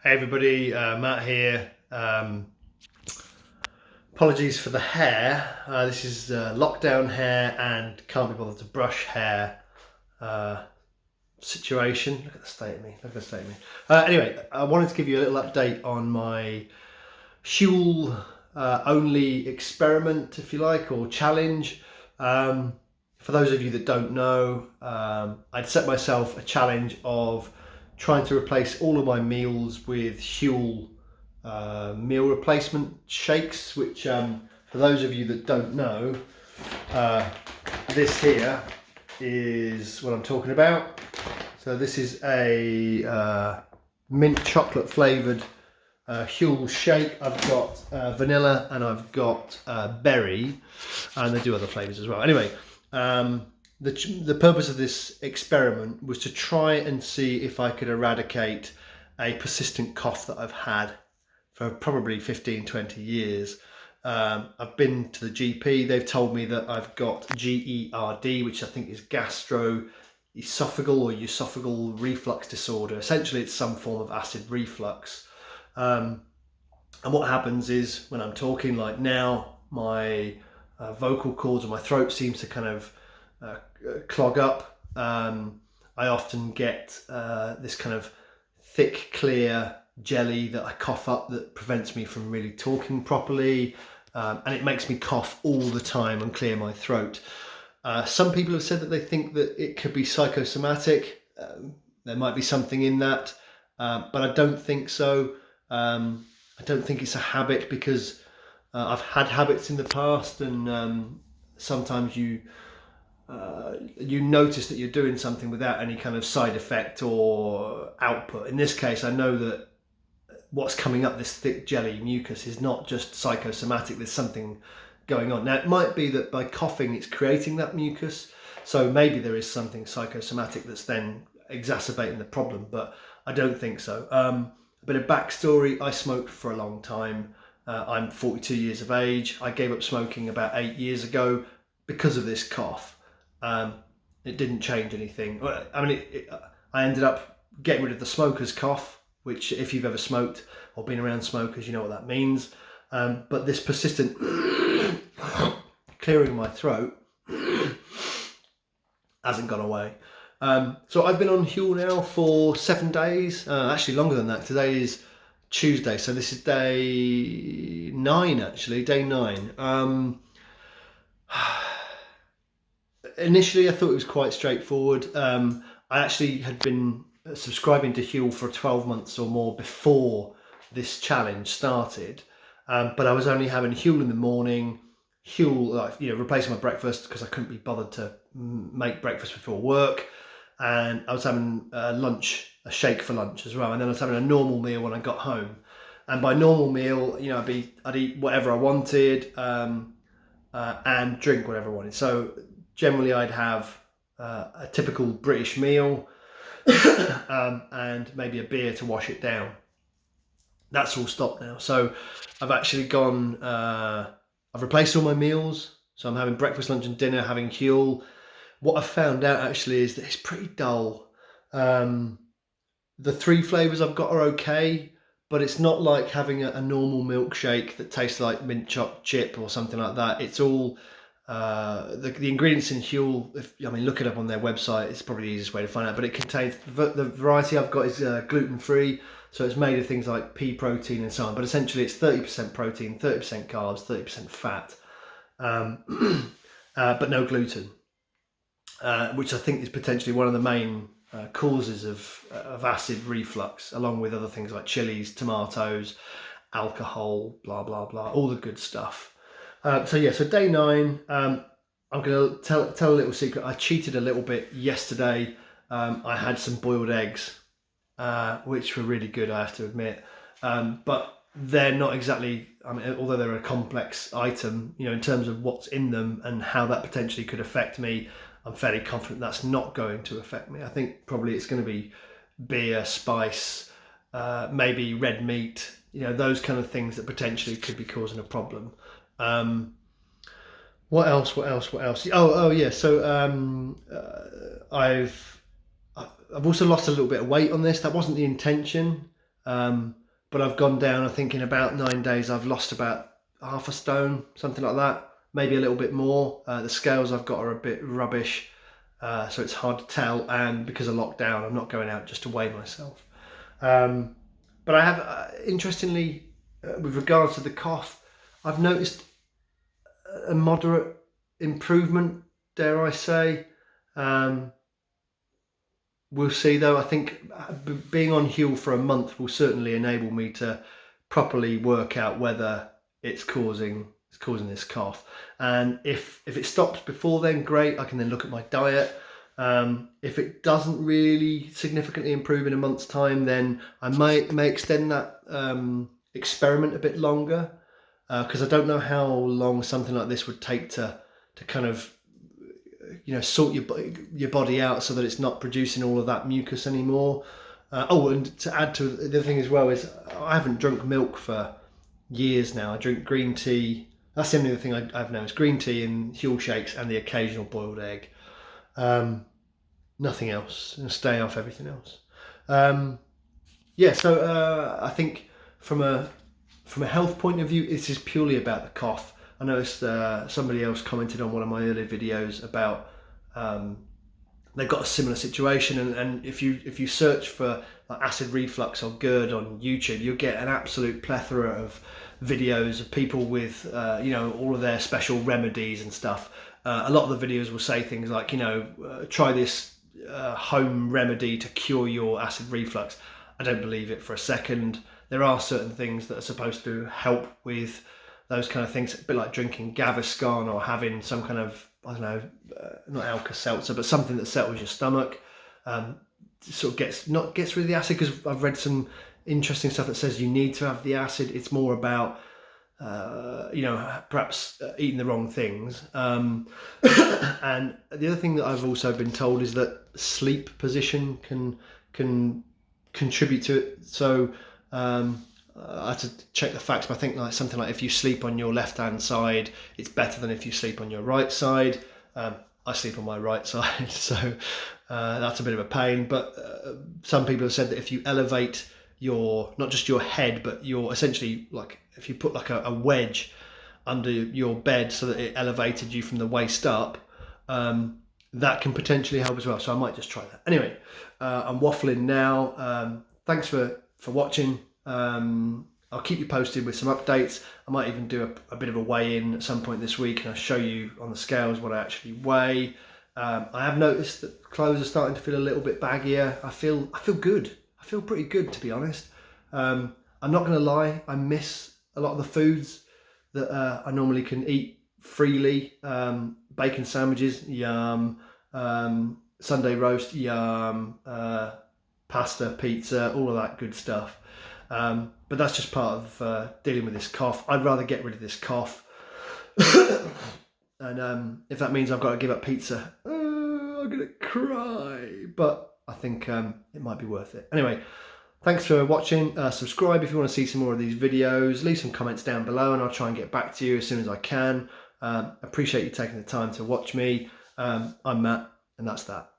Hey everybody, Matt here. Apologies for the hair. This is lockdown hair and can't be bothered to brush hair situation. Look at the state of me. Look at the state of me. Anyway, I wanted to give you a little update on my Huel only experiment, if you like, or challenge. For those of you that don't know, I'd set myself a challenge of trying to replace all of my meals with Huel meal replacement shakes, which for those of you that don't know, this here is what I'm talking about. So this is a mint chocolate flavoured Huel shake. I've got vanilla and I've got berry, and they do other flavours as well. Anyway, the purpose of this experiment was to try and see if I could eradicate a persistent cough that I've had for probably 15-20 years. I've been to the GP. They've told me that I've got GERD, which I think is gastroesophageal or esophageal reflux disorder. Essentially, it's some form of acid reflux. And what happens is when I'm talking like now, my vocal cords or my throat seems to kind of clog up. I often get this kind of thick, clear jelly that I cough up that prevents me from really talking properly. And it makes me cough all the time and clear my throat. Some people have said that they think that it could be psychosomatic. There might be something in that, but I don't think so. I don't think it's a habit because I've had habits in the past, and sometimes you notice that you're doing something without any kind of side effect or output. In this case, I know that what's coming up, this thick jelly mucus, is not just psychosomatic. There's something going on. Now, it might be that by coughing it's creating that mucus, so maybe there is something psychosomatic that's then exacerbating the problem, but I don't think so. A bit of backstory: I smoked for a long time. I'm 42 years of age. I gave up smoking about 8 years ago because of this cough. It didn't change anything. I mean, I ended up getting rid of the smoker's cough, which if you've ever smoked or been around smokers, you know what that means. But this persistent clearing my throat hasn't gone away. So I've been on Huel now for 7 days, actually longer than that. Today is Tuesday, so this is day 9 actually, day 9. Initially I thought it was quite straightforward. I actually had been subscribing to Huel for 12 months or more before this challenge started, but I was only having Huel in the morning, Huel, replacing my breakfast because I couldn't be bothered to make breakfast before work, and I was having lunch, a shake for lunch as well, and then I was having a normal meal when I got home. And by normal meal, I'd eat whatever I wanted, and drink whatever I wanted. So generally, I'd have a typical British meal, and maybe a beer to wash it down. That's all stopped now. So I've actually gone. I've replaced all my meals. So I'm having breakfast, lunch, and dinner, having Huel. What I found out actually is that it's pretty dull. The 3 flavours I've got are okay, but it's not like having a normal milkshake that tastes like mint choc chip or something like that. It's all the ingredients in Huel. Look it up on their website. It's probably the easiest way to find out. But it contains the variety I've got is gluten free, so it's made of things like pea protein and so on. But essentially, it's 30% protein, 30% carbs, 30% fat, but no gluten, which I think is potentially one of the main causes of acid reflux, along with other things like chilies, tomatoes, alcohol, blah blah blah, all the good stuff. So day 9. I'm going to tell a little secret. I cheated a little bit yesterday. I had some boiled eggs, which were really good, I have to admit. But they're not exactly, although they're a complex item, in terms of what's in them and how that potentially could affect me, I'm fairly confident that's not going to affect me. I think probably it's going to be beer, spice, maybe red meat, those kind of things that potentially could be causing a problem. What else? Oh yeah. So I've also lost a little bit of weight on this. That wasn't the intention. But I've gone down, I think in about 9 days, I've lost about half a stone, something like that, maybe a little bit more. The scales I've got are a bit rubbish, so it's hard to tell. And because of lockdown, I'm not going out just to weigh myself. But I have, interestingly, with regards to the cough, I've noticed a moderate improvement, dare I say. We'll see though. I think being on Huel for a month will certainly enable me to properly work out whether it's causing this cough. And if it stops before then, great. I can then look at my diet. If it doesn't really significantly improve in a month's time, then I may extend that experiment a bit longer, because I don't know how long something like this would take to kind of, sort your body out so that it's not producing all of that mucus anymore. And to add to the other thing as well is I haven't drunk milk for years now. I drink green tea. That's the only other thing I have now is green tea and Huel shakes and the occasional boiled egg. Nothing else, and stay off everything else. So I think from a health point of view, this is purely about the cough. I noticed somebody else commented on one of my earlier videos about they've got a similar situation, and if you search for like acid reflux or GERD on YouTube, you'll get an absolute plethora of videos of people with all of their special remedies and stuff. A lot of the videos will say things like, try this home remedy to cure your acid reflux. I don't believe it for a second. There are certain things that are supposed to help with those kind of things, a bit like drinking Gaviscon or having some kind of, I don't know, not Alka-Seltzer, but something that settles your stomach. Sort of gets rid of the acid, because I've read some interesting stuff that says you need to have the acid. It's more about perhaps eating the wrong things. And the other thing that I've also been told is that sleep position can contribute to it. So I had to check the facts, but I think something like if you sleep on your left hand side, it's better than if you sleep on your right side. I sleep on my right side, so that's a bit of a pain. But some people have said that if you elevate not just your head, but your essentially, like if you put like a wedge under your bed so that it elevated you from the waist up, that can potentially help as well. So I might just try that. Anyway, I'm waffling now. Thanks for watching. I'll keep you posted with some updates. I might even do a bit of a weigh-in at some point this week, and I'll show you on the scales what I actually weigh. I have noticed that clothes are starting to feel a little bit baggier. I feel good. I feel pretty good, to be honest. I'm not going to lie, I miss a lot of the foods that I normally can eat freely. Bacon sandwiches, yum. Sunday roast, yum. Pasta, pizza, all of that good stuff. But that's just part of dealing with this cough. I'd rather get rid of this cough. And if that means I've got to give up pizza, I'm going to cry. But I think it might be worth it. Anyway, thanks for watching. Subscribe if you want to see some more of these videos. Leave some comments down below and I'll try and get back to you as soon as I can. Appreciate you taking the time to watch me. I'm Matt, and that's that.